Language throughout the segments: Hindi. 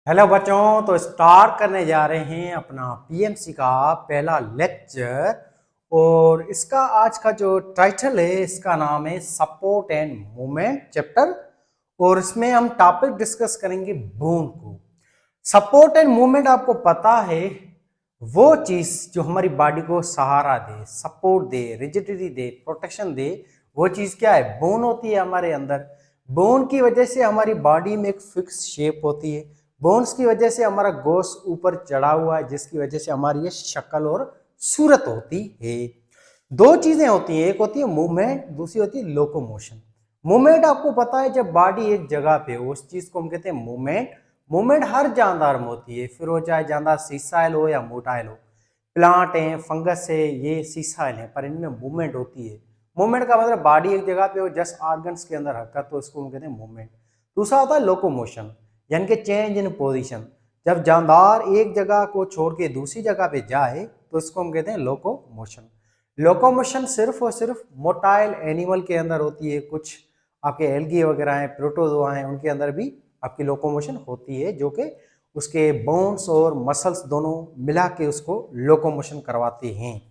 हेलो बच्चों, तो स्टार्ट करने जा रहे हैं अपना पीएमसी का पहला लेक्चर। और इसका आज का जो टाइटल है, इसका नाम है सपोर्ट एंड मूवमेंट चैप्टर। और इसमें हम टॉपिक डिस्कस करेंगे बोन को। सपोर्ट एंड मूवमेंट आपको पता है, वो चीज जो हमारी बॉडी को सहारा दे, सपोर्ट दे, रिजिडिटी दे, प्रोटेक्शन दे, वो चीज क्या है? बोन होती है हमारे अंदर। बोन की वजह से हमारी बॉडी में एक फिक्स शेप होती है। बोन्स की वजह से हमारा गोश्त ऊपर चढ़ा हुआ है, जिसकी वजह से हमारी ये शक्ल और सूरत होती है। दो चीजें होती हैं, एक होती है मूवमेंट, दूसरी होती है लोकोमोशन। मूवमेंट आपको पता है, जब बॉडी एक जगह पे हो उस चीज को हम कहते हैं मूवमेंट। मूवमेंट हर जानदार में होती है, फिर वो चाहे जानदार सीसाइल हो या मोटाइल हो। प्लांट है, फंगस है, ये सीसाइल है, पर इनमें मूवमेंट होती है। मूवमेंट का मतलब बॉडी एक जगह पे हो, जस्ट ऑर्गन्स के अंदर हरकत, तो इसको हम कहते हैं मूवमेंट। दूसरा होता है लोकोमोशन, यानी कि चेंज इन पोजीशन। जब जानदार एक जगह को छोड़ के दूसरी जगह पे जाए तो इसको हम कहते हैं लोकोमोशन। लोकोमोशन सिर्फ और सिर्फ मोटाइल एनिमल के अंदर होती है। कुछ आपके एल्गी वगैरह हैं, प्रोटोजोआ हैं, उनके अंदर भी आपकी लोकोमोशन होती है, जो कि उसके बोन्स और मसल्स दोनों मिला के उसको लोकोमोशन करवाते हैं।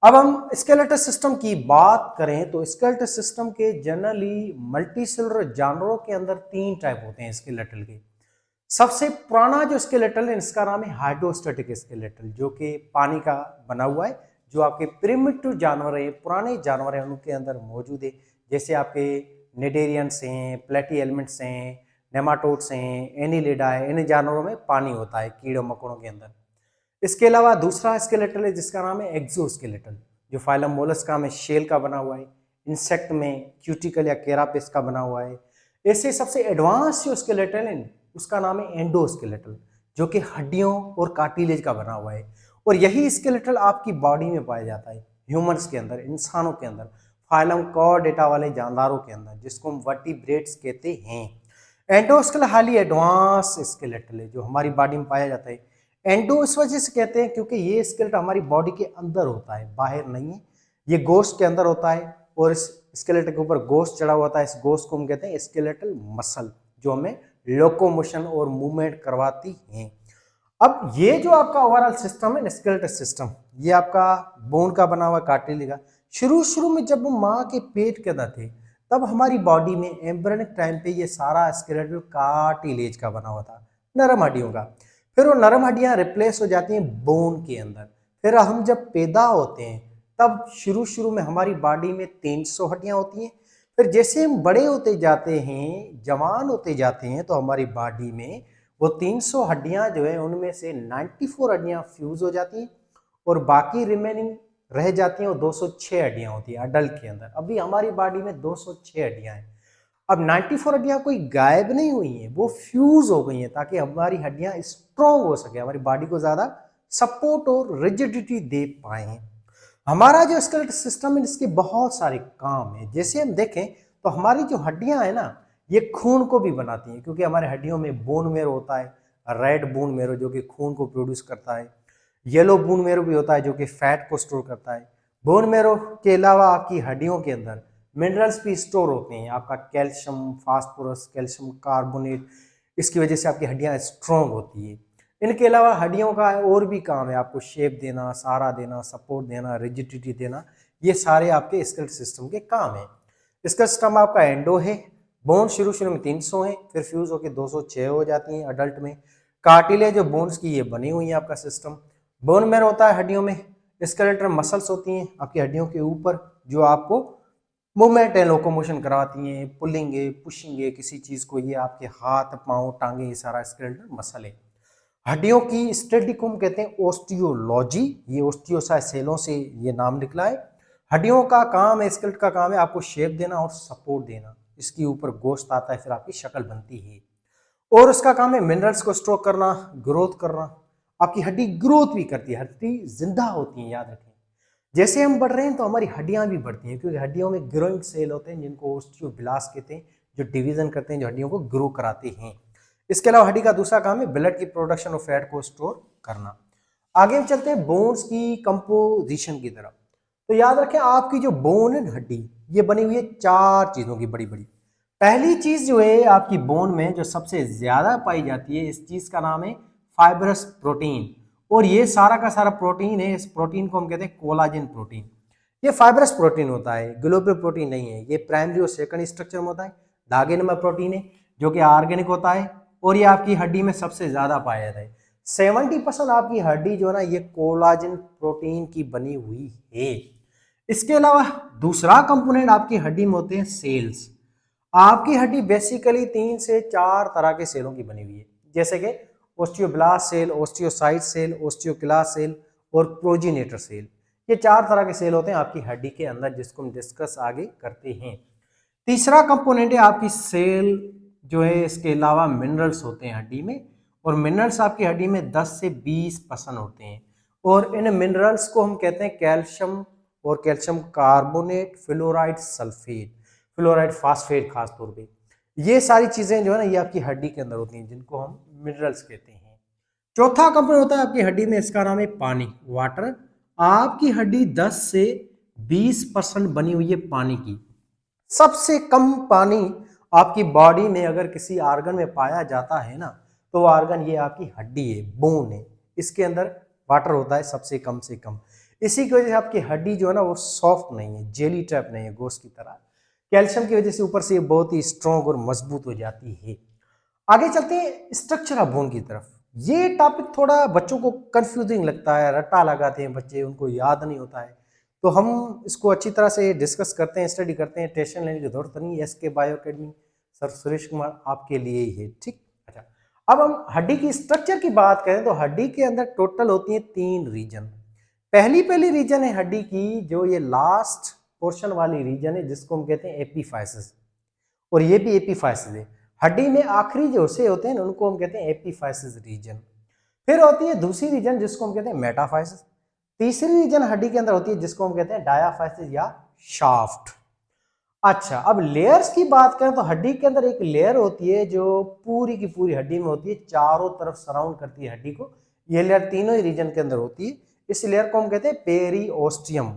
अब हम स्केलेटल सिस्टम की बात करें तो स्केलेटल सिस्टम के जनरली मल्टीसेलुलर जानवरों के अंदर तीन टाइप होते हैं स्केलेटल के। सबसे पुराना जो स्केलेटल है, इसका नाम है हाइड्रोस्टेटिक स्केलेटल, जो कि पानी का बना हुआ है। जो आपके प्रिमिटिव जानवर है, पुराने जानवर हैं, उनके अंदर मौजूद है। जैसे आपके नेडेरियंस हैं, प्लेटी एलिमेंट्स हैं, नेमाटोड्स हैं, एनिलिडा है। इन जानवरों में पानी होता है, कीड़े मकोड़ों के अंदर। इसके अलावा दूसरा स्केलेटल है जिसका नाम है एक्सोस्केलेटल, जो फाइलम मोलस्का में शेल का बना हुआ है, इंसेक्ट में क्यूटिकल या केरापिस का बना हुआ है। ऐसे सबसे एडवांस जो स्केलेटल है उसका नाम है एंडोस्केलेटल, जो कि हड्डियों और कार्टिलेज का बना हुआ है। और यही स्केलेटल आपकी बॉडी में पाया जाता है, ह्यूमंस के अंदर, इंसानों के अंदर, फाइलम कॉर्डेटा वाले जानदारों के अंदर, जिसको हम वर्टिब्रेट्स कहते हैं। एंडोस्केलेटल हाईली एडवांस स्केलेटल है जो हमारी बॉडी में पाया जाता है। एंडो इस वजह से कहते हैं क्योंकि ये स्केलेटल हमारी बॉडी के अंदर होता है, बाहर नहीं है। ये गोश्त के अंदर होता है और इस स्केलेटल के ऊपर गोश्त चढ़ा हुआ होता है। इस गोश्त को हम कहते हैं स्केलेटल मसल, जो हमें लोकोमोशन और मूवमेंट करवाती हैं। अब ये जो आपका ओवरऑल सिस्टम है, स्केलेटल सिस्टम, ये आपका बोन का बना हुआ कार्टिलेज का। शुरू में जब हम माँ के पेट के अंदर थे, तब हमारी बॉडी में एम्ब्रियोनिक टाइम पे ये सारा स्केलेटल कार्टिलेज का बना हुआ था, नरम हड्डियों का। फिर वो नरम हड्डियां रिप्लेस हो जाती हैं बोन के अंदर। फिर हम जब पैदा होते हैं तब शुरू में हमारी बॉडी में 300 हड्डियां होती हैं। फिर जैसे हम बड़े होते जाते हैं, जवान होते जाते हैं, तो हमारी बॉडी में वो 300 हड्डियां जो है उनमें से 94 हड्डियां फ्यूज हो जाती हैं और बाकी रिमेनिंग रह जाती हैं। वो 206 हड्डियां होती है अडल्ट के अंदर। अभी हमारी बॉडी में 206 हड्डियां हैं। अब 94 हड्डियां कोई गायब नहीं हुई हैं, वो फ्यूज हो गई हैं ताकि हमारी हड्डियां स्ट्रांग हो सके, हमारी बॉडी को ज्यादा सपोर्ट और रिजिडिटी दे पाए। हमारा जो स्केलेटल सिस्टम है, इसके बहुत सारे काम हैं। जैसे हम देखें तो हमारी जो हड्डियां हैं ना, ये खून को भी बनाती हैं, क्योंकि हमारे हड्डियों में बोन मेरो होता है, रेड बोन मेरो जो कि खून को प्रोड्यूस करता है। येलो बोन मेरो भी होता है जो कि फैट को स्टोर करता है। बोन मेरो के अलावा आपकी हड्डियों के अंदर मिनरल्स भी स्टोर होते हैं, आपका कैल्शियम, फास्फोरस, कैल्शियम कार्बोनेट। इसकी वजह से आपकी हड्डियां स्ट्रांग होती है। इनके अलावा हड्डियों का और भी काम है, आपको शेप देना, सहारा देना, सपोर्ट देना, रिजिडिटी देना। ये सारे आपके स्केलेटल सिस्टम के काम है। इसका सिस्टम आपका एंडो है। बोन शुरू में 300 है, फिर फ्यूज होकर 206 हो जाती हैं अडल्ट में। कार्टिलेज जो बोन्स की ये बनी हुई है आपका सिस्टम। बोन मैरो होता है हड्डियों में। स्केलेटल मसल्स होती हैं आपकी हड्डियों के ऊपर, जो आपको मूवमेंट है, लोकोमोशन करवाती हैं, पुलिंग है, पुशिंग है, किसी चीज को। ये आपके हाथ, पांव, टांगे, ये सारा स्केलेटल मसल है। हड्डियों की स्टडी को हम कहते हैं ओस्टियोलॉजी। ये ओस्टियोसाइट सेलों से ये नाम निकला है। हड्डियों का काम है, स्केलेट का काम है आपको शेप देना और सपोर्ट देना। इसके ऊपर गोश्त आता है, फिर आपकी शक्ल बनती है। और उसका काम है मिनरल्स को स्टोर करना, ग्रोथ करना। आपकी हड्डी ग्रोथ भी करती है, हड्डी जिंदा होती है, याद रखें। जैसे हम बढ़ रहे हैं तो हमारी हड्डियां भी बढ़ती हैं, क्योंकि हड्डियों में ग्रोइंग सेल होते हैं जिनको ओस्टियोब्लास्ट कहते हैं, जो डिवीजन करते हैं, जो हड्डियों को ग्रो कराते हैं। इसके अलावा हड्डी का दूसरा काम है ब्लड की प्रोडक्शन और फैट को स्टोर करना। आगे हम चलते हैं बोन्स की कंपोजिशन की तरफ। तो याद रखें, आपकी जो बोन है हड्डी, ये बनी हुई है चार चीजों की बड़ी बड़ी। पहली चीज जो है आपकी बोन में जो सबसे ज्यादा पाई जाती है, इस चीज का नाम है फाइब्रस प्रोटीन। और ये सारा का सारा प्रोटीन है, इस प्रोटीन को हम कहते हैं कोलाजन प्रोटीन। ये फाइब्रस प्रोटीन होता है, ग्लोबुलर प्रोटीन नहीं है। ये प्राइमरी और सेकेंडरी स्ट्रक्चर में होता है। धागे नंबर प्रोटीन है जो कि ऑर्गेनिक होता है और ये आपकी हड्डी में सबसे ज्यादा पाया जाता है। 70% आपकी हड्डी जो है ना ये कोलाजन प्रोटीन की बनी हुई है। इसके अलावा दूसरा कंपोनेंट आपकी हड्डी में होते हैं सेल्स। आपकी हड्डी बेसिकली 3 से 4 तरह के सेलों की बनी हुई है, जैसे कि osteoblast cell, osteocyte cell, osteoclast cell और प्रोजिनेटर सेल। ये 4 तरह के सेल होते हैं आपकी हड्डी के अंदर, जिसको हम डिस्कस आगे करते हैं। तीसरा कंपोनेंट है आपकी सेल जो है, इसके अलावा मिनरल्स होते हैं हड्डी में, और मिनरल्स आपकी हड्डी में 10 से 20% होते हैं। और इन मिनरल्स को हम कहते हैं कैल्शियम और calcium carbonate, fluoride, sulphate, fluoride, phosphate खास तौर पे। ये सारी चीजें जो है ना ये आपकी हड्डी के अंदर होती हैं, जिनको हम मिनरल्स कहते हैं। चौथा कंपोनेंट होता है आपकी हड्डी में, इसका नाम है पानी, वाटर। आपकी हड्डी 10 से 20% बनी हुई है पानी की। सबसे कम पानी आपकी बॉडी में अगर किसी आर्गन में पाया जाता है ना, तो वो आर्गन ये आपकी हड्डी है, बोन है। इसके अंदर वाटर होता है सबसे कम से कम। इसी की वजह से आपकी हड्डी जो है ना वो सॉफ्ट नहीं है, जेली टाइप नहीं है, गोश्त की तरह। कैल्शियम की वजह से ऊपर से ये बहुत ही स्ट्रॉन्ग और मजबूत हो जाती है। आगे चलते हैं स्ट्रक्चर ऑफ बोन की तरफ। ये टॉपिक थोड़ा बच्चों को कंफ्यूजिंग लगता है, रट्टा लगाते हैं बच्चे, उनको याद नहीं होता है। तो हम इसको अच्छी तरह से डिस्कस करते हैं, स्टडी करते हैं। टेंशन लेने की जरूरत नहीं है। SK bio academy sir Suresh Kumar आपके लिए ही है, ठीक। अच्छा, अब हम हड्डी की स्ट्रक्चर की बात करें तो हड्डी के अंदर टोटल होती है 3 रीजन। पहली रीजन है हड्डी की जो ये लास्ट पोर्शन वाली रीजन है, जिसको हम कहते हैं एपीफाइसिस, और ये भी एपीफाइसिस है। हड्डी में आखिरी जो हिस्से होते हैं उनको हम कहते हैं एपीफाइसिस रीजन। फिर होती है दूसरी रीजन जिसको हम कहते हैं मेटाफाइसिस। तीसरी रीजन हड्डी के अंदर होती है जिसको हम कहते हैं डायाफाइसिस या शाफ्ट। अच्छा, अब लेयर्स की बात करें तो हड्डी के अंदर एक लेयर होती है जो पूरी की पूरी हड्डी में होती है, चारों तरफ सराउंड करती है हड्डी को। ये लेयर तीनों ही रीजन के अंदर होती है। इस लेयर को हम कहते हैं पेरिओस्टियम।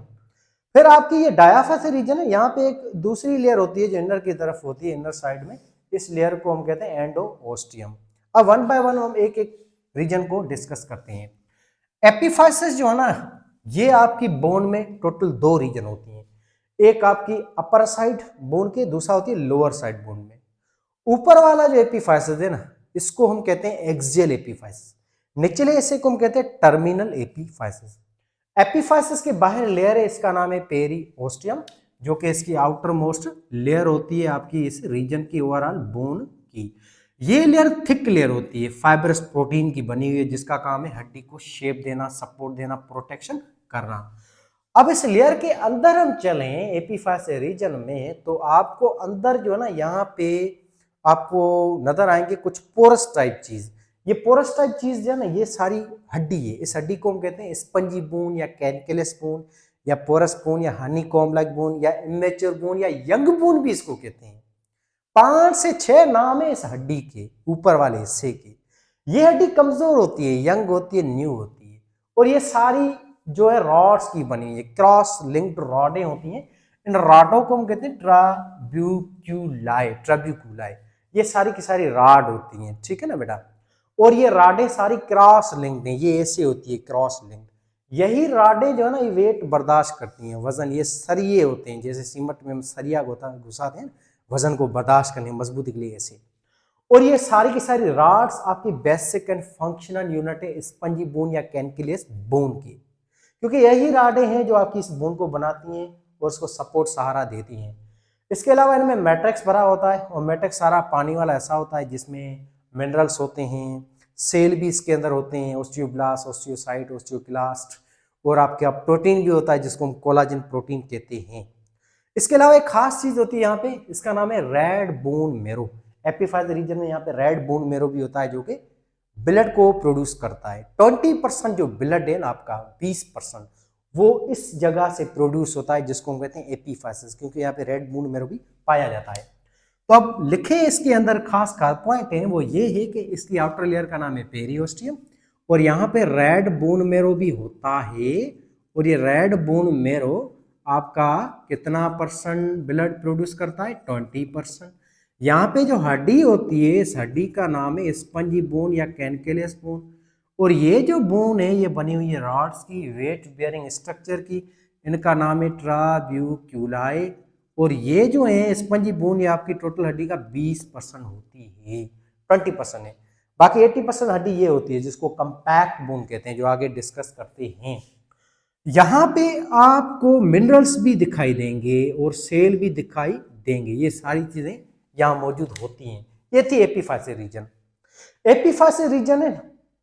फिर आपकी ये डायाफाइसिस रीजन है, यहाँ पे एक दूसरी लेयर होती है जो इनर की तरफ होती है, इनर साइड में। इस लेयर को हम कहते हैं एंडोओस्टियम। अब वन बाय वन हम एक एक रीजन को डिस्कस करते हैं। एपीफाइसिस जो है ना ये आपकी बोन में टोटल 2 रीजन होती हैं। एक आपकी अपर साइड बोन के, दूसरा होती है लोअर साइड बोन में। ऊपर वाला जो एपीफाइसिस है ना इसको हम कहते हैं एक्सियल एपीफाइसिस, निचले हिस्से को हम कहते हैं टर्मिनल एपीफाइसिस। एपीफाइसिस के बाहर लेयर है, इसका नाम है पेरिओस्टियम, जो कि इसकी आउटर मोस्ट लेयर होती है आपकी इस रीजन की ओवरऑल बोन की। ये लेयर थिक लेयर होती है, फाइब्रस प्रोटीन की बनी हुई है, जिसका काम है हड्डी को शेप देना, सपोर्ट देना, प्रोटेक्शन करना। अब इस लेयर के अंदर हम चलें एपीफाइसिस रीजन में, तो आपको अंदर जो है ना यहाँ पे आपको नजर आएंगे कुछ पोरस टाइप चीज। ये पोरस टाइप चीज जो है ना ये सारी हड्डी है। इस हड्डी को हम कहते हैं स्पंजी बोन या कैनकेलस बोन या पोरस बोन या हनी कॉम्ब लाइक बोन या इमेच्योर बोन या यंग बोन भी इसको कहते हैं। 5 से 6 नाम है इस हड्डी के ऊपर वाले हिस्से के। ये हड्डी कमजोर होती है, यंग होती है, न्यू होती है, और ये सारी जो है रॉड्स की बनी है, क्रॉस लिंक्ड रॉडें होती हैं। इन रॉडों को हम कहते हैं ट्राब्यूकुलाई। ये सारी की सारी रॉड होती हैं, ठीक है ना बेटा। और ये रॉडें सारी क्रॉस लिंक्ड हैं, ये ऐसे होती है क्रॉस लिंक्ड। यही रॉडें जो है ना ये वेट बर्दाश्त करती हैं, वजन। ये सरिये होते हैं, जैसे सीमेंट में हम सरिया घुसाते हैं वजन को बर्दाश्त करने, मजबूती के लिए ऐसे। और ये सारी की सारी रॉड्स आपकी बेसिक एंड फंक्शनल यूनिट है स्पंजी बोन या कैनकिलियस बोन की, क्योंकि यही रॉडें हैं जो आपकी इस बोन को बनाती हैं और उसको सपोर्ट सहारा देती हैं। इसके अलावा इनमें मैट्रिक्स भरा होता है, और मैट्रिक्स सारा पानी वाला ऐसा होता है जिसमें मिनरल्स होते हैं, सेल भी इसके अंदर होते हैं, ओस्टियोब्लास्ट, ओस्टियोसाइट, ओस्टियोक्लास्ट, और आपका प्रोटीन भी होता है जिसको हम कोलाजन प्रोटीन कहते हैं। इसके अलावा एक खास चीज होती है यहाँ पे, इसका नाम है red bone marrow. Epiphysis region में यहाँ पे रेड बोन मेरो भी होता है जो कि ब्लड को प्रोड्यूस करता है। 20% जो ब्लड है ना आपका, 20% वो इस जगह से प्रोड्यूस होता है जिसको हम कहते हैं एपीफाइसिस, क्योंकि यहाँ पे रेड बोन मेरो भी पाया जाता है। तो अब लिखे इसके अंदर खास पॉइंट है, वो ये है कि इसकी आउटर लेयर का नाम है पेरिओस्टियम, और यहाँ पे रेड बोन मेरो भी होता है। और ये रेड बोन मेरो आपका कितना % ब्लड प्रोड्यूस करता है? 20%। यहाँ पे जो हड्डी होती है इस हड्डी का नाम है स्पंजी बोन या कैनकेलियस बोन। और ये जो बोन है ये बनी हुई है रॉड्स की, वेट बेयरिंग स्ट्रक्चर की। इनका नाम है ट्राब्यूक्यूलाई। और ये जो है स्पंजी बोन ये आपकी टोटल हड्डी का 20% होती है, 20% है। बाकी 80% हड्डी ये होती है जिसको कंपैक्ट बोन कहते हैं, जो आगे डिस्कस करते हैं। यहाँ पे आपको मिनरल्स भी दिखाई देंगे और सेल भी दिखाई देंगे, ये सारी चीजें यहाँ मौजूद होती हैं। ये थी एपीफाइसियल रीजन। एपीफाइसियल रीजन है ना,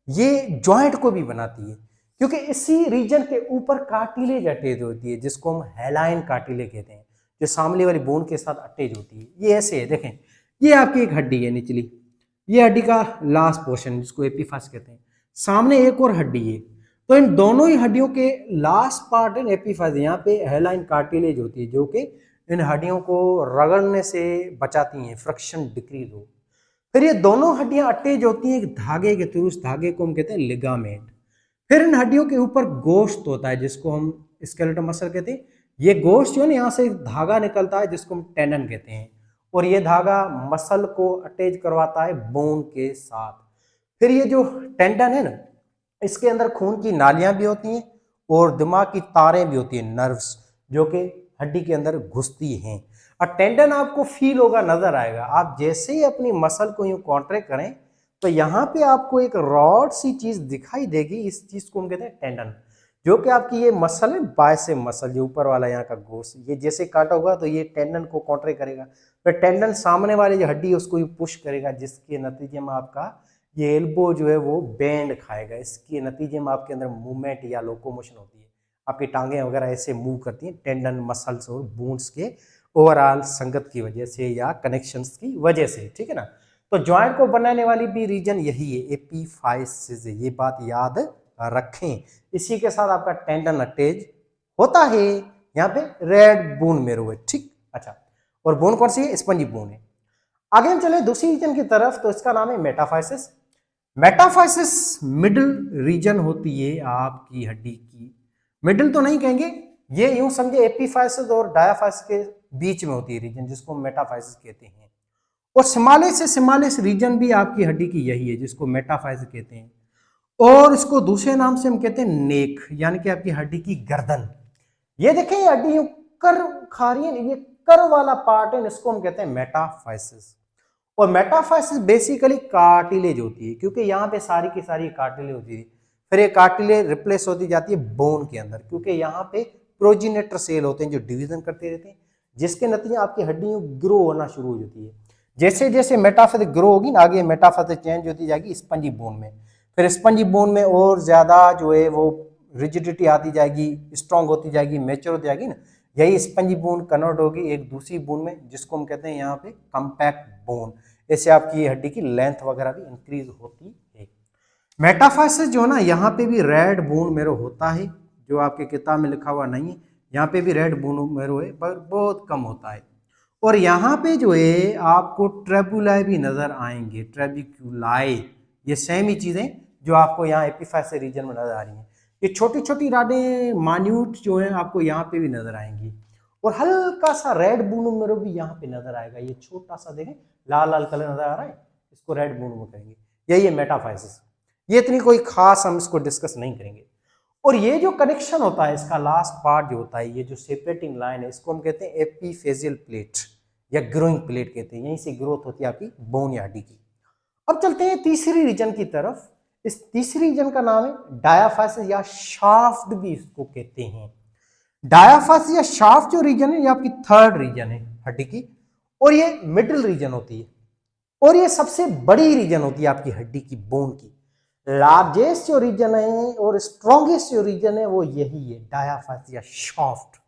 ये जॉइंट को भी बनाती है, क्योंकि इसी रीजन के ऊपर कार्टिलेज अटैच होती है जिसको हम हेलाइन कार्टिलेज कहते हैं, जो सामने वाली बोन के साथ अटैच होती है। ये ऐसे है, देखें ये आपकी एक हड्डी है निचली, ये हड्डी का लास्ट पोर्शन जिसको एपीफाइस कहते हैं। सामने एक और हड्डी है, तो इन दोनों ही हड्डियों के लास्ट पार्ट इन एपीफाइस, यहाँ पे हेलाइन कार्टिलेज होती है जो कि इन हड्डियों को रगड़ने से बचाती हैं, फ्रिक्शन डिक्रीज हो। फिर ये दोनों हड्डियां अटैच होती हैं एक धागे के थ्रू, उस धागे को हम कहते हैं लिगामेंट। फिर इन हड्डियों के ऊपर गोश्त होता है जिसको हम स्केलेटल मसल कहते हैं। ये गोश्त जो है ना, यहाँ से धागा निकलता है जिसको हम टेंडन कहते हैं, और ये धागा मसल को अटैच करवाता है बोन के साथ। फिर ये जो टेंडन है ना, इसके अंदर खून की नालियां भी होती हैं और दिमाग की तारें भी होती हैं, नर्व्स, जो कि हड्डी के अंदर घुसती हैं। और टेंडन आपको फील होगा, नजर आएगा। आप जैसे ही अपनी मसल को यूं कॉन्ट्रैक्ट करें तो यहाँ पे आपको एक रॉड सी चीज दिखाई देगी, इस चीज को हम कहते हैं टेंडन, जो कि आपकी ये मसल है, बाइसेप मसल, जो ऊपर वाला यहाँ का गोश्त, ये जैसे काटा होगा तो ये टेंडन को कॉन्ट्रैक्ट करेगा। फिर टेंडन सामने वाली जो हड्डी है उसको पुश करेगा, जिसके नतीजे में आपका ये एल्बो जो है वो बैंड खाएगा। इसके नतीजे में आपके अंदर मूवमेंट या लोकोमोशन होती है, आपकी टांगें वगैरह ऐसे मूव करती हैं टेंडन मसल्स और बोन्स के ओवरऑल संगत की वजह से या कनेक्शंस की वजह से, ठीक है ना। तो जॉइंट को बनाने वाली भी रीजन यही है, एपीफाइसिस, ये बात याद रखें। इसी के साथ आपका टेंडन अटैच होता है। यहाँ पे रेड बोन मेरो है, ठीक। अच्छा, और बोन कौन सी है? स्पंजी बोन है। आगे हम चले दूसरी रीजन की तरफ, तो इसका नाम है मेटाफाइसिस। मेटाफाइसिस मिडिल रीजन होती है आपकी हड्डी की। मिडिल तो नहीं कहेंगे, ये यूं समझे एपीफाइसिस और डायाफाइसिस के बीच में होती है रीजन, जिसको मेटाफाइसिस कहते हैं। और सिमालिस से सिमालिस रीजन भी आपकी हड्डी की यही है, जिसको मेटाफाइसिस कहते हैं। और इसको दूसरे नाम से हम कहते हैं नेक, यानी कि आपकी हड्डी की गर्दन। ये देखें, ये हड्डी कर खा रही है, ये कर वाला पार्ट है, इसको हम कहते हैं मेटाफाइसिस। और मेटाफाइसिस बेसिकली कार्टिलेज होती है, क्योंकि यहाँ पे सारी की सारी कार्टिलेज होती है। फिर ये कार्टिलेज रिप्लेस होती जाती है बोन के अंदर, क्योंकि यहाँ पे प्रोजिनेटर सेल होते हैं जो डिवीजन करते रहते हैं, जिसके नतीजे आपकी हड्डी ग्रो होना शुरू हो जाती है। जैसे जैसे मेटाफाइसिस ग्रो होगी ना, आगे मेटाफाइसिस चेंज होती जाएगी स्पंजी बोन में। फिर स्पंजी बोन में और ज्यादा जो है वो रिजिडिटी आती जाएगी, स्ट्रांग होती जाएगी, मैच्योर होती जाएगी ना। यही स्पंजी बोन कन्वर्ट होगी एक दूसरी बोन में, जिसको हम कहते हैं यहाँ पे कंपैक्ट बोन। ऐसे आपकी हड्डी की लेंथ वगैरह भी इंक्रीज होती है। मेटाफाइसिस जो है ना, यहाँ पे भी रेड बोन मेरो होता है, जो आपके किताब में लिखा हुआ नहीं है। यहाँ पे भी रेड बोन मेरो है, पर बहुत कम होता है। और यहाँ पे जो है आपको ट्रेबुलाई भी नजर आएंगे, ट्रेबिक्यूलाई, ये सेम ही चीजें जो आपको यहाँ एपीफाइसिस रीजन में नजर आ रही हैं। ये छोटी छोटी राडें मान्यूट जो है आपको यहाँ पे भी नजर आएंगी। और हल्का सा रेड बोन मेरो भी यहाँ पे नजर आएगा, ये छोटा सा देखें लाल लाल कलर नजर आ रहा है, इसको रेड बोन में करेंगे। यही है मेटाफाइसिस। ये इतनी कोई खास हम इसको डिस्कस नहीं करेंगे। और ये जो कनेक्शन होता है, इसका लास्ट पार्ट जो होता है, ये जो सेपरेटिंग लाइन है, इसको हम कहते हैं एपीफेजियल प्लेट या ग्रोइंग प्लेट कहते हैं। यहीं से ग्रोथ होती है आपकी बोन या हड्डी की। अब चलते हैं तीसरी रीजन की तरफ। इस तीसरी रीजन का नाम है डायाफाइसिस या शाफ्ट भी इसको कहते हैं। डायाफाइसिस या शाफ्ट जो रीजन है, ये आपकी थर्ड रीजन है हड्डी की, और ये मिडिल रीजन होती है, और ये सबसे बड़ी रीजन होती है आपकी हड्डी की, बोन की। लार्जेस्ट जो रीजन है और स्ट्रॉन्गेस्ट जो रीजन है वो यही है, डायाफाइसिस या शाफ्ट।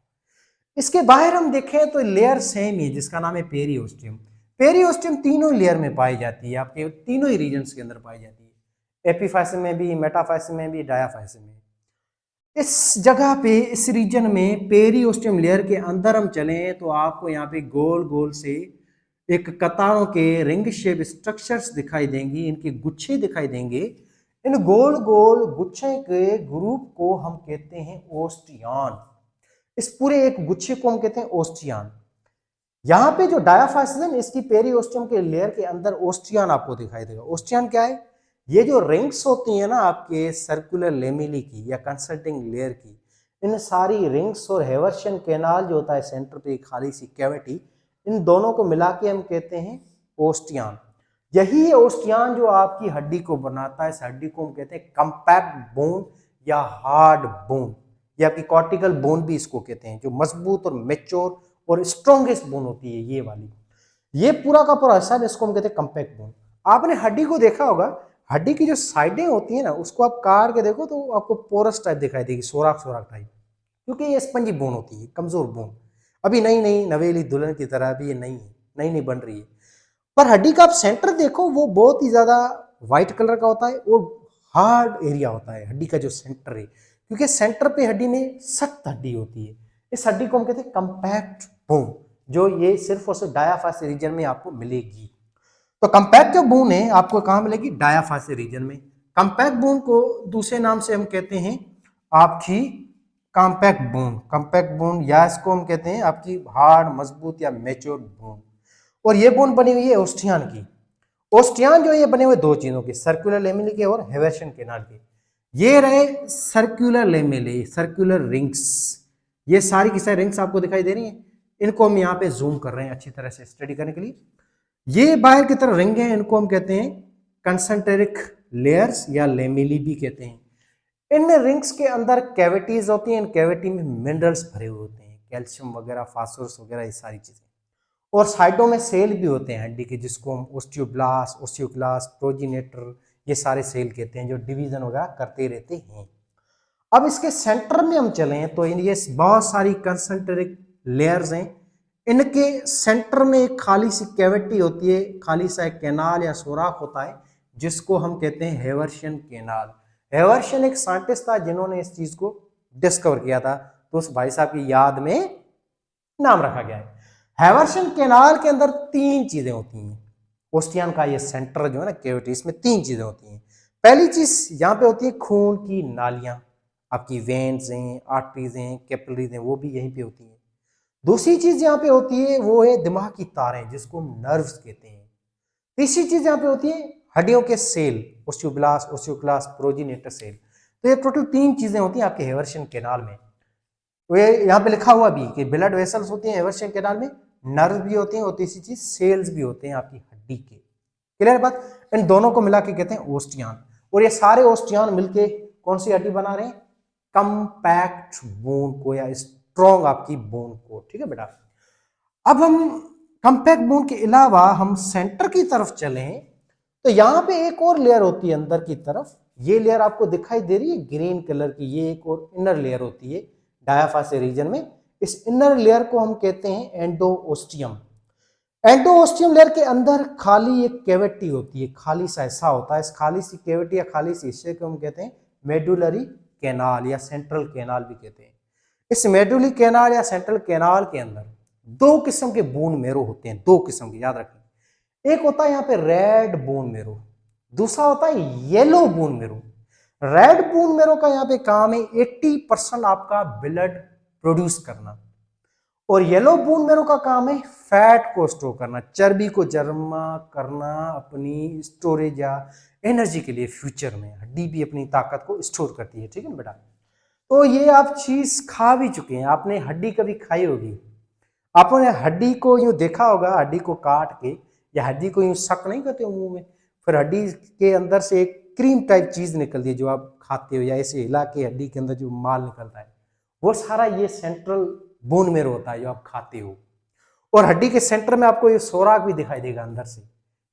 इसके बाहर हम देखें तो लेयर सेम है, जिसका नाम है पेरिओस्टियम। पेरिओस्टियम तीनों लेयर में पाई जाती है, आपके तीनों ही रीजन्स के अंदर पाई जाती है, एपीफाइसिस में भी, मेटाफाइसिस में भी, डायाफाइसिस में। इस जगह पे, इस रीजन में पेरिओस्टियम लेयर के अंदर हम चलें तो आपको यहाँ पे गोल गोल से एक कतारों के रिंग शेप स्ट्रक्चर्स दिखाई देंगी, इनके गुच्छे दिखाई देंगे। इन गोल गोल गुच्छे के ग्रुप को हम कहते हैं ओस्टियन। इस पूरे एक गुच्छे को हम कहते हैं ओस्टियन। यहाँ पे जो डायाफाइसिस है इसकी पेरियोस्टियम के लेयर के अंदर ओस्टियन आपको दिखाई देगा। ओस्टियन क्या है? ये जो रिंग्स होती है ना आपके सर्कुलर लेमिली की या कंसल्टिंग लेयर की, इन सारी रिंग्स और हेवर्शियन कैनाल जो होता है सेंटर पे खाली सी कैविटी, इन दोनों को मिला के हम कहते हैं ओस्टियन। यही है ओस्टियन जो आपकी हड्डी को बनाता है। इस हड्डी को हम कहते हैं कंपैक्ट बोन या हार्ड बोन, या आपकी कॉर्टिकल बोन भी इसको कहते हैं, जो मजबूत और मेच्योर और स्ट्रॉन्गेस्ट बोन होती है ये वाली। ये पूरा का पूरा हिस्सा इसको हम कहते हैं कंपैक्ट बोन। आपने हड्डी को देखा होगा, हड्डी की जो साइडें होती है ना उसको आप काट के देखो तो आपको पोरस टाइप दिखाई देगी, सोराख सोराख टाइप, क्योंकि ये स्पंजी बोन होती है, कमजोर बोन। अभी नई नई नवेली दुल्हन की तरह अभी ये नई नई बन रही है। पर हड्डी का आप सेंटर देखो वो बहुत ही ज्यादा व्हाइट कलर का होता है और हार्ड एरिया होता है हड्डी का जो सेंटर है, क्योंकि सेंटर पे हड्डी में सख्त हड्डी होती है। इस हड्डी को हम कहते हैं कंपैक्ट बोन, जो ये सिर्फ और सिर्फ डायाफाइसियल रीजन में आपको मिलेगी। तो कंपैक्ट जो बोन है आपको कहाँ मिलेगी? डायाफाइसियल रीजन में। कंपैक्ट बोन को दूसरे नाम से हम कहते हैं आपकी कॉम्पैक्ट बोन, कंपैक्ट बोन, या इसको हम कहते हैं आपकी हार्ड मजबूत या मैच्योर बोन। और ये बोन बनी हुई है ओस्टियन की। ओस्टियन जो ये बने हुए दो चीजों के, सर्कुलर लेमिले के और हेवर्शियन कैनाल के। ये रहे सर्कुलर लेमिले, सर्कुलर रिंग्स। ये सारी की सारी रिंग्स आपको दिखाई दे रही हैं। इनको हम यहाँ पे जूम कर रहे हैं अच्छी तरह से स्टडी करने के लिए। ये बाहर की तरफ रिंग है, इनको हम कहते हैं कंसेंट्रिक लेयर्स या लेमिली भी कहते हैं। इन रिंग्स के अंदर कैविटीज होती हैं, इन कैविटी में मिनरल्स भरे हुए होते हैं, कैल्शियम वगैरह, फास्फोरस वगैरह, ये सारी चीजें। और साइडों में सेल भी होते हैं हड्डी के, जिसको हम ओस्टियोब्लास्ट, ओस्टियोक्लास्ट, प्रोजिनेटर, ये सारे सेल कहते हैं, जो डिवीजन वगैरह करते रहते हैं। अब इसके सेंटर में हम चले तो ये बहुत सारी कंसेंट्रिक लेयर्स हैं। इनके सेंटर में एक खाली सी कैविटी होती है, खाली सा एक कैनाल या सुराख होता है, जिसको हम कहते हैं हेवर्शियन कैनाल। हेवर्शियन एक साइंटिस्ट था जिन्होंने इस चीज को डिस्कवर किया था, तो उस भाई साहब की याद में नाम रखा गया है। हेवर्शियन कैनाल के अंदर तीन चीजें होती हैं। ओस्टियन का ये सेंटर जो है ना कैविटी, इसमें तीन चीजें होती हैं। पहली चीज यहाँ पे होती है खून की नालियां, आपकी वेन्स हैं, आर्टरीज हैं, कैपिलरीज हैं, वो भी यहीं पे होती हैं। दूसरी चीज यहाँ पे होती है वो है दिमाग की तारें, जिसको हम नर्व्स कहते हैं। तीसरी चीज यहाँ पे होती है हड्डियों के cell, osteoblast, osteoclast, progenitor cell. तो ये टोटल तीन चीजें होती हैं आपके हेवर्शियन कैनाल में। तो ये यहाँ पे लिखा हुआ भी कि ब्लड वेसल्स होती हैं हेवर्शियन कैनाल में, नर्व भी होते हैं, और तीसरी चीज सेल्स भी होते हैं आपकी हड्डी के। क्लियर बात? इन दोनों को मिला के कहते हैं ओस्टियन। और ये सारे ओस्टियन मिलके कौन सी हड्डी बना रहे हैं? कंपैक्ट बोन को या स्ट्रॉन्ग आपकी बोन को। ठीक है बेटा। अब हम कंपैक्ट बोन के अलावा हम सेंटर की तरफ चलें तो यहाँ पे एक और लेयर होती है अंदर की तरफ। ये लेयर आपको दिखाई दे रही है ग्रीन कलर की, ये एक और इनर लेयर होती है डायाफाइसियल रीजन में। इस इनर लेयर को हम कहते हैं एंडोओस्टियम। एंडोओस्टियम लेयर के अंदर खाली एक कैविटी होती है, खाली सा हिस्सा होता है। इस खाली सी कैविटी या खाली सी हिस्से को हम कहते हैं मेडुलरी कैनाल या सेंट्रल कैनाल भी कहते हैं। इस मेडुलरी कैनाल या सेंट्रल कैनाल के अंदर दो किस्म के बोन मेरो होते हैं, दो किस्म के, याद रखें। एक होता है यहाँ पे रेड बोन मेरो, दूसरा होता है yellow bone marrow. Red bone मेरो का यहाँ पे काम है 80% आपका ब्लड प्रोड्यूस करना, और येलो बोन मेरो का काम है फैट को स्टोर करना, चर्बी को जमा करना अपनी स्टोरेज या एनर्जी के लिए। फ्यूचर में हड्डी भी अपनी ताकत को स्टोर करती है। ठीक है बेटा। तो ये आप चीज खा भी चुके हैं, आपने हड्डी कभी खाई होगी, आपने हड्डी को यूं देखा होगा, हड्डी को काट के या हड्डी को यूं सक नहीं करते मुंह में, फिर हड्डी के अंदर से एक क्रीम टाइप चीज निकलती है जो आप खाते हो, या ऐसे हिला के हड्डी के अंदर जो माल निकलता है, वो सारा ये सेंट्रल बोन मेरो होता है जो आप खाते हो। और हड्डी के सेंटर में आपको ये सोराख भी दिखाई देगा अंदर से,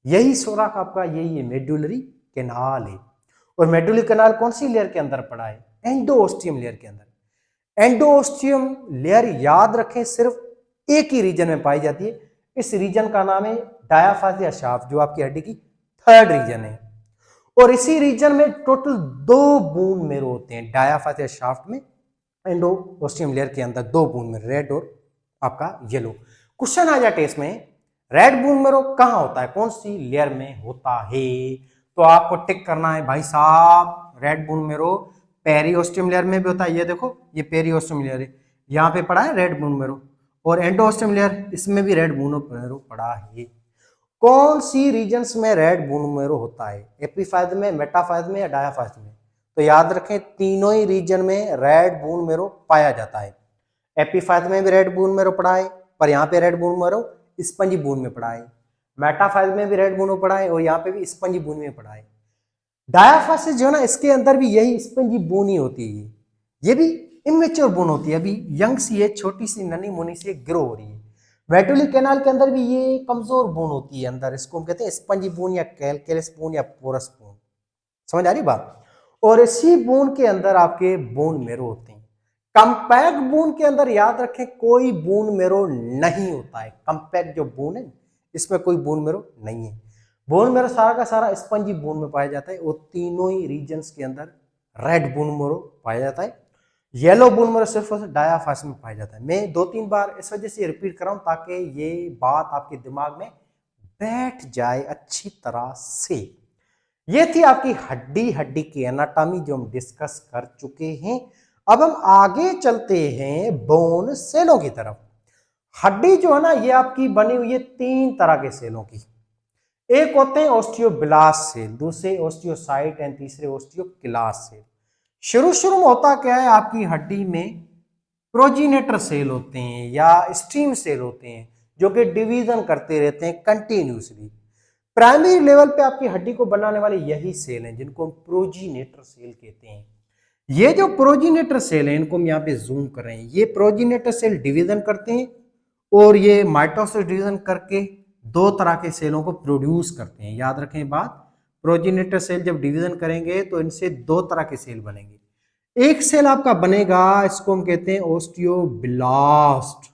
यही सोराख आपका यही है मेडुलरी कैनाल है। और मेडुलरी कैनाल कौन सी लेयर के अंदर पड़ा है? एंडोओस्टियम लेयर के अंदर। एंडोओस्टियम लेयर याद रखें सिर्फ एक ही रीजन में पाई जाती है। इस रीजन का नाम है डायाफाइसियल शाफ्ट, जो आपकी हड्डी की थर्ड रीजन है। और इसी रीजन में टोटल दो बोन मेरो होते हैं डायाफाइसियल शाफ्ट में, एंडोओस्टियम लेयर के अंदर दो बोन मेरो, रेड और आपका येलो। क्वेश्चन आ जाए इसमें, रेड बोन मेरो कहाँ होता है, कौन सी लेयर में होता है? तो आपको टिक करना है भाई साहब, रेड बोन मेरो पेरिओस्टियम लेयर में भी होता है। ये देखो, ये पेरिओस्टियम लेयर है, यहाँ पे पड़ा है रेड बोन मेरो। और एंडोस्टम लेयर, इसमें भी रेड बोन मैरो पड़ा है। कौन सी रीजन्स में रेड बोन मैरो होता है, एपिफाइज में, मेटाफाइज में या डायाफाइज में? तो याद रखें तीनों ही रीजन में रेड बोन मैरो पाया जाता है। एपिफाइज में भी रेड बोन मैरो पड़ा है, पर यहाँ पे red bone marrow spongy bone में पड़ा है। मेटाफाइज में भी रेड बोन पड़ा है और यहाँ पे भी स्पंजी बोन में पड़ा है। डायाफाइज जो है ना, इसके अंदर भी यही स्पंजी बोन ही होती है, ये भी इमेच्योर बोन होती है, अभी यंग सी है, छोटी सी ननी मुनी सी ग्रो हो रही है। वेटुली कैनाल के अंदर भी ये कमजोर बोन होती है अंदर, इसको हम कहते हैं स्पंजी बोन या कैलकेलस बोन या पोरस बोन। समझ आ रही बात? और इसी बोन के अंदर आपके बोन मैरो होते हैं। कंपैक्ट बोन के अंदर याद रखें कोई बोन मैरो नहीं होता है। कंपैक्ट जो बोन है इसमें कोई बोन मैरो नहीं है। बोन मैरो सारा का सारा स्पंजी बोन में पाया जाता है और तीनों ही रीजन्स के अंदर रेड बोन मैरो पाया जाता है। येलो बोन मैरो सिर्फ डायाफाइज में पाया जाता है। मैं 2-3 बार इस वजह से रिपीट कर रहा हूं ताकि ये बात आपके दिमाग में बैठ जाए अच्छी तरह से। ये थी आपकी हड्डी की एनाटॉमी जो हम डिस्कस कर चुके हैं। अब हम आगे चलते हैं बोन सेलों की तरफ। हड्डी जो है ना, ये आपकी बनी हुई है 3 तरह के सेलों की। एक होते हैं ओस्टियोब्लास्ट सेल, दूसरे ओस्टियोसाइट एंड तीसरे ओस्टियोक्लास्ट सेल। शुरू में होता क्या है, आपकी हड्डी में प्रोजीनेटर सेल होते हैं या स्ट्रीम सेल होते हैं जो कि डिवीजन करते रहते हैं कंटिन्यूसली। प्राइमरी लेवल पे आपकी हड्डी को बनाने वाले यही सेल हैं जिनको हम प्रोजीनेटर सेल कहते हैं। ये जो प्रोजीनेटर सेल है, इनको हम यहाँ पे जूम कर रहे हैं, ये प्रोजीनेटर सेल डिवीजन करते हैं और ये माइटोसिस डिवीजन करके 2 तरह के सेलों को प्रोड्यूस करते हैं। याद रखें बात, प्रोजीनेटर सेल जब डिवीजन करेंगे तो इनसे 2 तरह के सेल बनेंगे। एक सेल आपका बनेगा, इसको हम कहते हैं ओस्टियोब्लास्ट।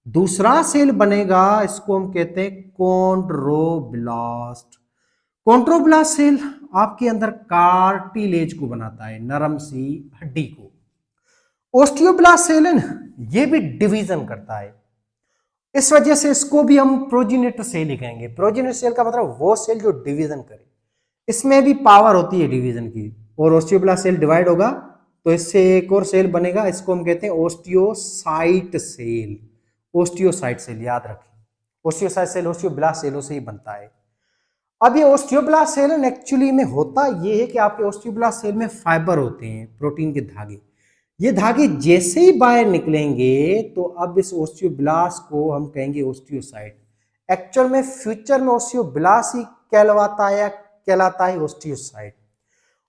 दूसरा सेल बनेगा, इसको हम कहते हैं कॉन्ड्रोब्लास्ट। कॉन्ड्रोब्लास्ट सेल आपके अंदर कार्टिलेज को बनाता है, नरम सी हड्डी को। ओस्टियोब्लास्ट सेल है ना, ये भी डिवीजन करता है, इस वजह से इसको भी हम प्रोजीनेटर सेल ही कहेंगे। प्रोजीनेटर सेल का मतलब वो सेल जो डिवीजन करे, इसमें भी पावर होती है डिवीजन की। और ओस्टियोब्लास्ट सेल डिवाइड होगा तो इससे एक और सेल बनेगा, इसको हम कहते हैं ओस्टियोसाइट सेल। ओस्टियोसाइट सेल याद रखें, ओस्टियोसाइट सेल ओस्टियोब्लास्ट सेलों से ही बनता है। अब ये ओस्टियोब्लास्ट सेल एक्चुअली में होता ये है कि आपके ओस्टियोब्लास्ट सेल में फाइबर होते हैं, प्रोटीन के धागे। ये धागे जैसे ही बाहर निकलेंगे तो अब इस ओस्टियोब्लास्ट को हम कहेंगे ओस्टियोसाइट। एक्चुअल में फ्यूचर में ओस्टियोब्लास्ट ही कहलाता है osteocyte.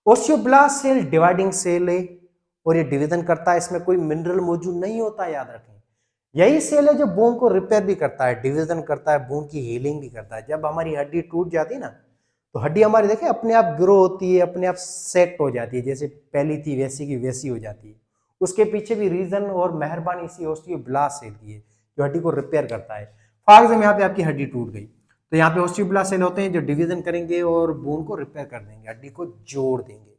Osteoblast cell dividing cell है और ये डिवीजन करता है, इसमें कोई मिनरल मौजूद नहीं होता, याद रखें। यही सेल है जो बोन को रिपेयर भी करता है, डिवीजन करता है, बोन की हीलिंग भी करता है। जब हमारी हड्डी टूट जाती है ना, तो हड्डी हमारी देखें अपने आप ग्रो होती है, अपने आप सेट हो जाती है, जैसे पहली थी वैसी की वैसी हो जाती है। उसके पीछे भी रीजन और मेहरबानी इसी ओस्टियोब्लास्ट सेल की है जो हड्डी को रिपेयर करता है। फॉर एग्जाम्पल यहाँ पे आपकी हड्डी टूट गई तो यहाँ पे ओस्टियोब्लास्ट सेल होते हैं जो डिवीजन करेंगे और बोन को रिपेयर कर देंगे, हड्डी को जोड़ देंगे।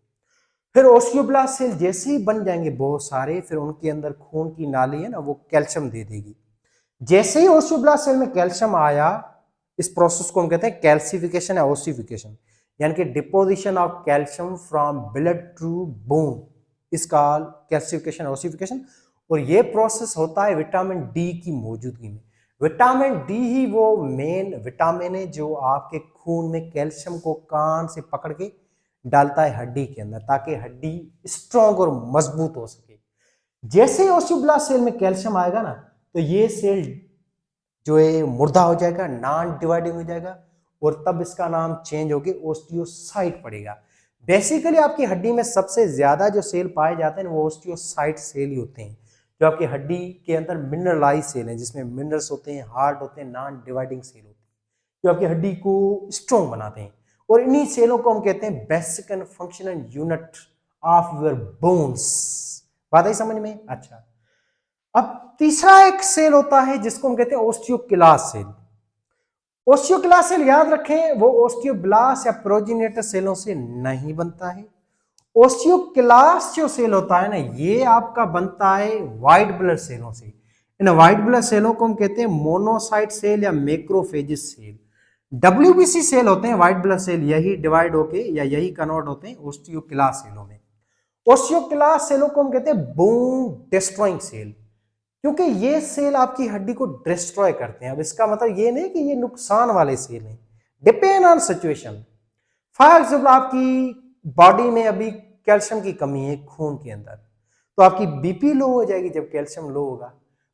फिर ओस्टियोब्लास्ट सेल जैसे ही बन जाएंगे बहुत सारे, फिर उनके अंदर खून की नाली है ना, वो कैल्शियम दे देगी। जैसे ही ओस्टियोब्लास्ट सेल में कैल्शियम आया, इस प्रोसेस को हम कहते हैं कैल्सिफिकेशन या ओसिफिकेशन, यानी कि deposition of calcium from blood to bone, इसका कैल्सिफिकेशन ओसिफिकेशन। और ये प्रोसेस होता है विटामिन डी की मौजूदगी में। विटामिन डी ही वो मेन विटामिन है जो आपके खून में कैल्शियम को कान से पकड़ के डालता है हड्डी के अंदर, ताकि हड्डी स्ट्रांग और मजबूत हो सके। जैसे ही ओस्टियोब्लास्ट सेल में कैल्शियम आएगा ना, तो ये सेल जो है मुर्दा हो जाएगा, नॉन डिवाइडिंग हो जाएगा और तब इसका नाम चेंज होके ओस्टियोसाइट पड़ेगा। बेसिकली आपकी हड्डी में सबसे ज्यादा जो सेल पाए जाते हैं वो ओस्टियोसाइट सेल ही होते हैं, जो आपकी हड्डी के अंदर मिनरलाइज सेल हैं, जिसमें मिनरल्स होते हैं, हार्ट होते हैं, नॉन डिवाइडिंग सेल होते हैं, जो आपकी हड्डी को स्ट्रॉन्ग बनाते हैं। और इन्हीं सेलों को हम कहते हैं basic and functional unit of your bones. बात आई समझ में? अच्छा, अब तीसरा एक सेल होता है जिसको हम कहते हैं ओस्टियोक्लास्ट सेल। ओस्टियोक्लास्ट सेल याद रखें, वो ओस्टियोब्लास्ट या प्रोजीनेटर सेलों से नहीं बनता है। ओस्टियोक्लास्ट जो सेल होता है ना, ये आपका बनता है व्हाइट ब्लड सेलों से। इन व्हाइट ब्लड सेलों को हम कहते हैं मोनोसाइट सेल या मैक्रोफेजिस सेल। डब्ल्यूबीसी सेल होते हैं व्हाइट ब्लड सेल, यही डिवाइड होके या यही कन्वर्ट होते हैं ओस्टियोक्लास्ट सेलों में। ओस्टियोक्लास्ट सेलों को हम कहते हैं बोन डिस्ट्रॉइंग सेल। क्योंकि ये सेल आपकी हड्डी को डिस्ट्रॉय करते हैं। अब इसका मतलब ये नहीं कि ये नुकसान वाले सेल हैं, depend on situation. For example आपकी बॉडी में अभी कैल्शियम की कमी है खून के अंदर, तो आपकी बीपी लो हो जाएगी जब कैल्शियम लो होगा।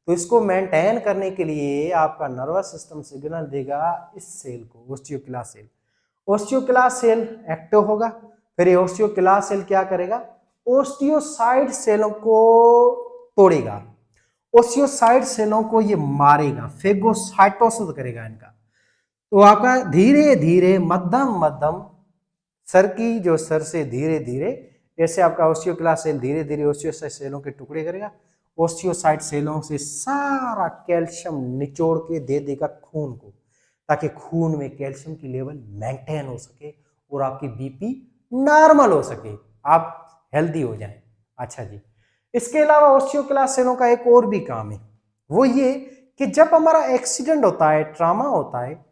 तो इसको मेंटेन करने के लिए आपका नर्वस सिस्टम सिग्नल देगा इस सेल को, osteoclast cell. Osteoclast cell active होगा, फिर ये ओस्टियोक्लास्ट सेल क्या करेगा, ओस्टियोसाइड सेलों को तोड़ेगा, ओस्टियोसाइड सेलों को ये मारेगा, फेगोसाइटोसिस करेगा इनका। तो आपका धीरे धीरे मध्यम मध्यम सर की जो सर से धीरे धीरे जैसे आपका ओस्टियोक्लास्ट सेल धीरे धीरे ओस्टियोसाइट सेलों के टुकड़े करेगा, ओस्टियोसाइट सेलों से सारा कैल्शियम निचोड़ के दे देगा खून को, ताकि खून में कैल्शियम की लेवल मेंटेन हो सके और आपकी बीपी नॉर्मल हो सके, आप हेल्दी हो जाएं। अच्छा जी, इसके अलावा ओस्टियोक्लास्ट सेलों का एक और भी काम है, वो ये कि जब हमारा एक्सीडेंट होता है, ट्रामा होता है,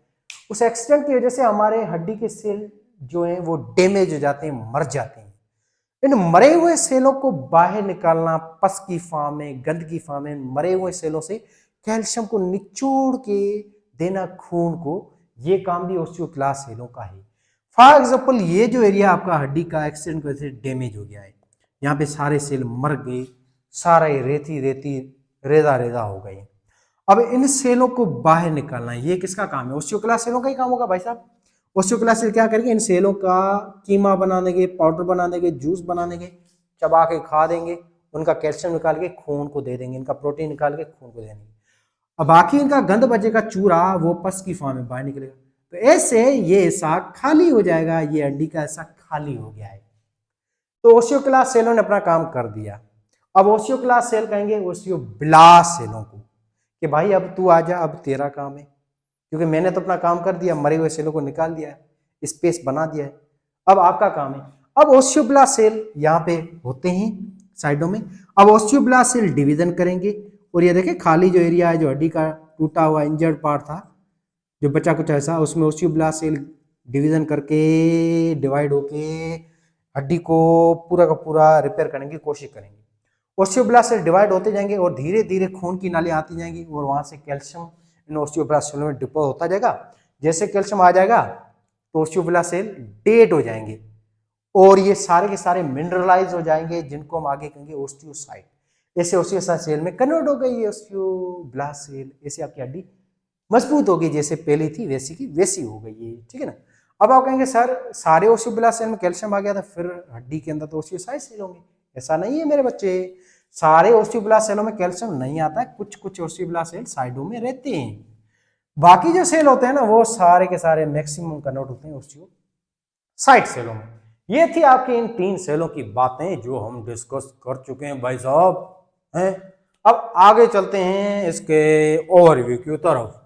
उस एक्सीडेंट की वजह से हमारे हड्डी के सेल जो हैं वो डैमेज हो जाते हैं, मर जाते हैं। इन मरे हुए सेलों को बाहर निकालना, पस की फॉर्म में, गंद की फॉर्म में मरे हुए सेलों से कैल्शियम को निचोड़ के देना खून को, ये काम भी ओस्टियोक्लास्ट सेलों का है। फॉर एग्जाम्पल ये जो एरिया आपका हड्डी का एक्सीडेंट की वजह से डैमेज हो गया है, यहाँ पे सारे सेल मर गए, सारा रेती रेती रेजा रेजा हो गए। अब इन सेलों को बाहर निकालना, ये किसका काम है, ओस्टियोक्लास्ट सेलों का ही काम होगा भाई साहब। ओस्टियोक्लास्ट सेल क्या करेंगे, इन सेलों का कीमा बना देंगे, पाउडर बना देंगे, जूस बना देंगे, चबा के खा देंगे, उनका कैल्शियम निकाल के खून को दे देंगे, इनका प्रोटीन निकाल के खून को दे देंगे। अब बाकी इनका गंद बचेगा चूरा, वो पस की फॉर्म में बाहर निकलेगा। तो ऐसे ये हिस्सा खाली हो जाएगा, ये हड्डी का हिस्सा खाली हो गया है। तो ओस्टियोक्लास्ट सेलों ने अपना काम कर दिया। अब ओस्टियोक्लास्ट सेल कहेंगे ओस्टियोब्लास्ट सेलों को कि भाई अब तू आजा, अब तेरा काम है, क्योंकि मैंने तो अपना काम कर दिया, मरे हुए सेलों को निकाल दिया है, स्पेस बना दिया है, अब आपका काम है। अब ओस्टियोब्लास्ट सेल यहाँ पे होते हैं साइडों में। अब ओस्टियोब्लास्ट सेल डिवीजन करेंगे, और ये देखें खाली जो एरिया है, जो हड्डी का टूटा हुआ इंजर्ड पार्ट था, जो बचा कुछ ऐसा, उसमें ओस्टियोब्लास्ट सेल डिवीजन करके डिवाइड होके हड्डी को पूरा का पूरा रिपेयर करने की कोशिश करेंगे। ओस्टियोब्लास्ट सेल डिवाइड होते जाएंगे और धीरे धीरे खून की नाली आती जाएंगी, और वहां से कैल्शियम इन ओस्टियोब्लास्ट सेलों में डिपो होता जाएगा। जैसे कैल्शियम आ जाएगा तो ओस्टियोब्लास्ट सेल डेड हो जाएंगे, और ये सारे के सारे मिनरलाइज हो जाएंगे, जिनको हम आगे कहेंगे ओस्टियोसाइट। ऐसे ओस्टियोसाइट सेल में कन्वर्ट हो गई ये ओस्टियोब्लास्ट सेल, ऐसे आपकी हड्डी मजबूत होगी, जैसे पहली थी वैसी की वैसी हो गई है, ठीक है ना। अब आप कहेंगे सर सारे ओस्टियोब्लास्ट सेल में कैल्शियम आ गया था, फिर हड्डी के अंदर तो ओस्टियोसाइट सेल होंगे। ऐसा नहीं है मेरे बच्चे, सारे ओस्टियोब्लास्ट सेलों में कैल्शियम नहीं आता है, कुछ कुछ ओस्टियोब्लास्ट सेल साइडों में रहते हैं। बाकी जो सेल होते हैं ना, वो सारे के सारे मैक्सिमम कन्वर्ट होते हैं ओस्टियोसाइट सेलों में। ये थी आपकी इन 3 सेलों की बातें जो हम डिस्कस कर चुके हैं भाई साहब हैं। अब आगे चलते हैं इसके ओवरव्यू की तरफ।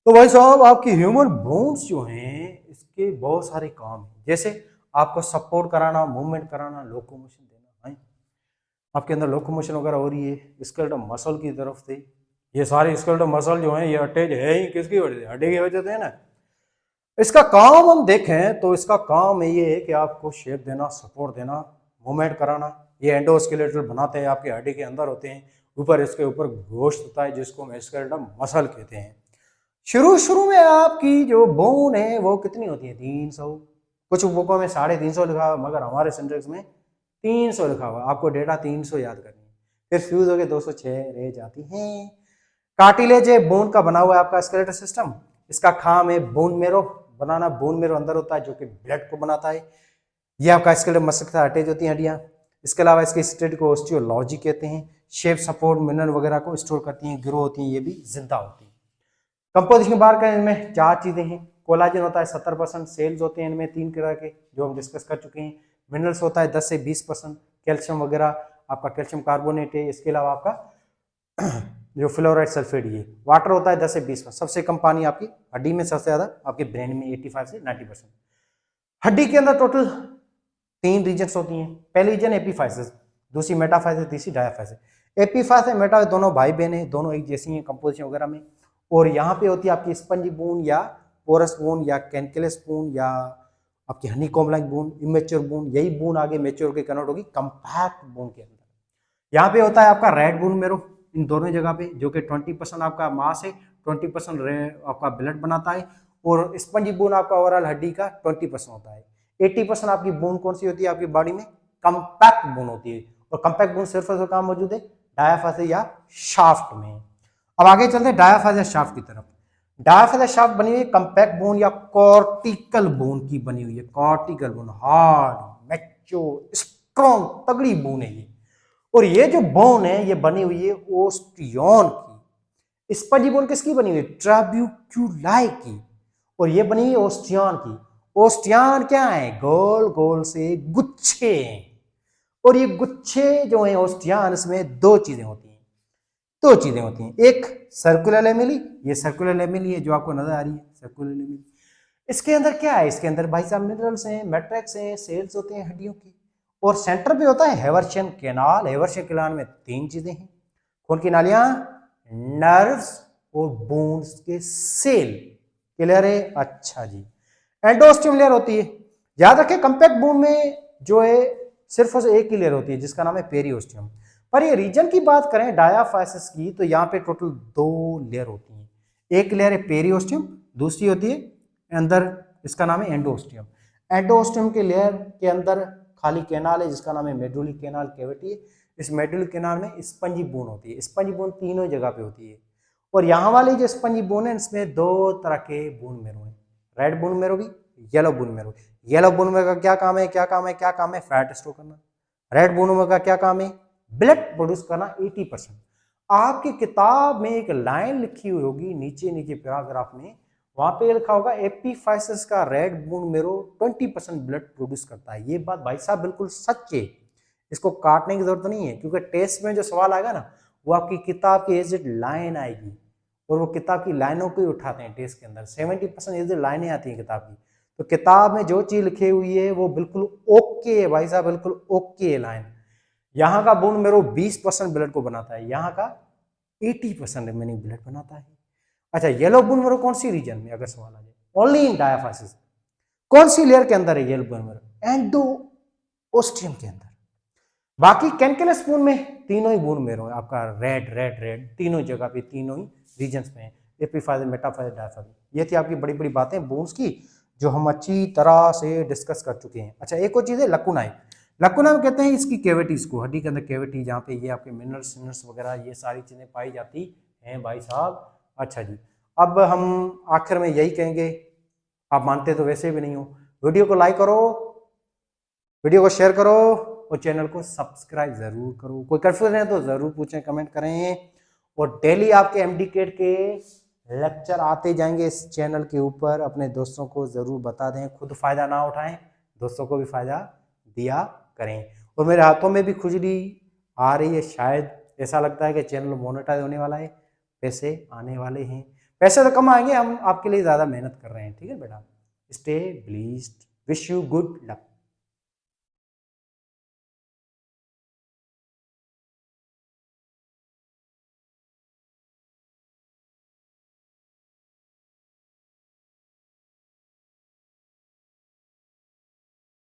तो भाई साहब आपकी ह्यूमन बोन्स जो हैं, इसके बहुत सारे काम हैं, जैसे आपको सपोर्ट कराना, मूवमेंट कराना, लोकोमोशन देना है। आपके अंदर लोकोमोशन वगैरह हो रही है स्केलेटल मसल की तरफ से, ये सारे स्केलेटल मसल जो हैं ये अटैच है ही किसकी वजह से, हड्डी की वजह से है ना। इसका काम हम देखें तो इसका काम ये है कि आपको शेप देना, सपोर्ट देना, मूवमेंट कराना। ये एंडोस्केलेटल बनाते हैं, आपके हड्डी के अंदर होते हैं, ऊपर इसके ऊपर गोश्त होता है जिसको हम स्केलेटल मसल कहते हैं। शुरू में आपकी जो बोन है वो कितनी होती है, 300, कुछ बुकों में 350 लिखा हुआ, मगर हमारे सिंटेक्स में 300 लिखा हुआ। आपको डेटा 300 याद करनी है, फिर फ्यूज होके 206 रह जाती हैं। कार्टिलेज है, बोन का बना हुआ है आपका स्केलेटल सिस्टम। इसका काम है बोन मेरो बनाना, बोन मेरो अंदर होता है जो कि ब्लड को बनाता है। ये आपका स्केलेटल मसल के साथ अटैच होती हैं हड्डियां। इसके अलावा इसके स्टेट को ओस्टियोलॉजी कहते हैं। शेप, सपोर्ट, मिनरल वगैरह को स्टोर करती हैं, ग्रो होती हैं, ये भी जिंदा होती हैं। कंपोजिशन बार का इनमें 4 चीजें हैं। कोलाजन होता है 70%, सेल्स होते हैं इनमें 3 तरह के जो हम डिस्कस कर चुके हैं। मिनरल्स होता है 10 से 20%, कैल्शियम वगैरह आपका कैल्शियम कार्बोनेट है। इसके अलावा आपका जो फ्लोराइड सल्फेट, ये वाटर होता है 10 से 20%। सबसे कम पानी आपकी हड्डी में, सबसे ज्यादा आपके ब्रेन में 85 से 90%। हड्डी के अंदर टोटल 3 रीजन्स होती हैं। पहली रीजन एपीफाइसिस, दूसरी मेटाफाइसिस, तीसरी डायाफाइसिस। एपीफाइसिस मेटा दोनों भाई बहन हैं, दोनों एक जैसी हैं कंपोजिशन वगैरह में। और यहाँ पे होती है आपकी स्पंजी बोन या पोरस बोन या कैनकेलस बोन या आपकी honeycomb like bone, immature bone. यही बोन आगे मैच्योर के कन्वर्ट होगी कंपैक्ट बोन के अंदर। यहाँ पे होता है आपका रेड बोन मेरो, इन दोनों जगह पे, जो कि 20% आपका मास है, 20% आपका ब्लड बनाता है, और स्पंजी बोन आपका ओवरऑल हड्डी का 20% होता है। 80% आपकी बोन कौन सी होती है आपकी बॉडी में? कंपैक्ट बोन होती है। और कंपैक्ट बोन सिर्फ और कहाँ मौजूद है? डायाफाइसिस या शाफ्ट में। अब आगे चलते हैं डायाफाइसिस शाफ्ट की तरफ। डायाफाइसिस शाफ्ट बनी हुई है कंपैक्ट बोन या कॉर्टिकल बोन की बनी हुई है। Cortical bone hard, mature, strong, तगड़ी बोन है ये। और ये जो बोन है ये बनी हुई है ओस्टियन की। स्पंजी बोन किसकी बनी हुई है? ट्राबेक्युलाई की। और ये बनी हुई है ओस्टियन की। ओस्टियन क्या है? गोल गोल से गुच्छे हैं। और ये गुच्छे जो है ओस्टियन, इसमें दो चीजें होती हैं। एक सर्कुलर लेमेली, ये सर्कुलर लेमेली है जो आपको नजर आ रही है, सर्कुलर लेमेली। इसके अंदर क्या है? इसके अंदर भाई साहब मिनरल्स हैं, मैट्रिक्स हैं, सेल्स होते हैं हड्डियों की। और सेंटर पे होता है हेवर्शियन कैनाल। हेवर्शियन कैनाल में तीन चीजें हैं। कौन की नालियां? नर्व्स और बोन्स के सेल। क्लियर है? अच्छा जी। एंडोस्टियम लेयर होती है। याद रखें कंपैक्ट बोन में जो है सिर्फ एक ही लेयर होती है जिसका नाम है पेरियोस्टियम। पर ये रीजन की बात करें डायाफाइसिस की, तो यहाँ पे टोटल दो लेयर होती हैं। एक लेयर है पेरियोस्टियम, दूसरी होती है अंदर, इसका नाम है एंडोस्टियम। एंडोस्टियम के लेयर के अंदर खाली कैनाल है जिसका नाम है मेडुलरी कैनाल कैविटी है। इस मेडुलरी कैनाल में स्पंजी बोन होती है। स्पंजी बोन तीनों जगह पे होती है। और यहाँ वाली जो स्पंजी बोन है इसमें दो तरह के बोन मेरो है, रेड बोन मेरो भी, yellow bone marrow. Yellow bone marrow का क्या काम है? क्या काम है? फैट स्टोर करना। रेड बोन मेरो का क्या काम है? ब्लड प्रोड्यूस करना 80%। आपकी किताब में एक लाइन लिखी हुई होगी नीचे पैराग्राफ में, वहां पे लिखा होगा एपिफाइसिस का रेड बोन मेरो 20% ब्लड प्रोड्यूस करता है। ये बात भाई साहब बिल्कुल सच है, इसको काटने की जरूरत नहीं है, क्योंकि टेस्ट में जो सवाल आएगा ना वो आपकी किताब की एज लाइन आएगी, और वो किताब की लाइनों को ही उठाते हैं टेस्ट के अंदर। 70% एज लाइनें आती हैं किताब की। तो किताब में जो चीज लिखी हुई है वो बिल्कुल ओके है भाई साहब, बिल्कुल ओके है लाइन। यहाँ का बोन मेरो 20% ब्लड को बनाता है, यहाँ का 80% रिमेनिंग ब्लड बनाता है। अच्छा, येलो बोन मेरो कौन सी रीजन में अगर सवाल आ जाए? Only in diaphysis. कौन सी लेयर के अंदर है येलो बोन मेरो? एंडोस्टियम के अंदर। बाकी कैनकेलस बोन में तीनों ही बोन मेरो है आपका रेड रेड रेड, तीनों जगह पे, तीनों ही रीजन्स में है, एपिफाइसिस, मेटाफाइसिस, डायाफाइसिस। ये थी आपकी बड़ी बड़ी बातें बोन्स की जो हम अच्छी तरह से डिस्कस कर चुके हैं। अच्छा, एक और चीज है लकुनाई। लकुना में कहते हैं इसकी कैविटीज को, हड्डी के अंदर कैविटी जहाँ पे ये आपके मिनरल्स वगैरह ये सारी चीजें पाई जाती हैं भाई साहब। अच्छा जी, अब हम आखिर में यही कहेंगे, आप मानते तो वैसे भी नहीं हो, वीडियो को लाइक करो, वीडियो को शेयर करो, और चैनल को सब्सक्राइब जरूर करो। कोई कंफ्यूजन है तो जरूर पूछें, कमेंट करें। और डेली आपके एमडीकेट के लेक्चर आते जाएंगे इस चैनल के ऊपर। अपने दोस्तों को जरूर बता दें, खुद फायदा ना उठाएं, दोस्तों को भी फायदा दिया करें। और मेरे हाथों में भी खुजली आ रही है, शायद ऐसा लगता है कि चैनल मोनेटाइज होने वाला है, पैसे आने वाले हैं। पैसे तो कम आएंगे, हम आपके लिए ज़्यादा मेहनत कर रहे हैं। ठीक है बेटा, stay blessed, wish you good luck.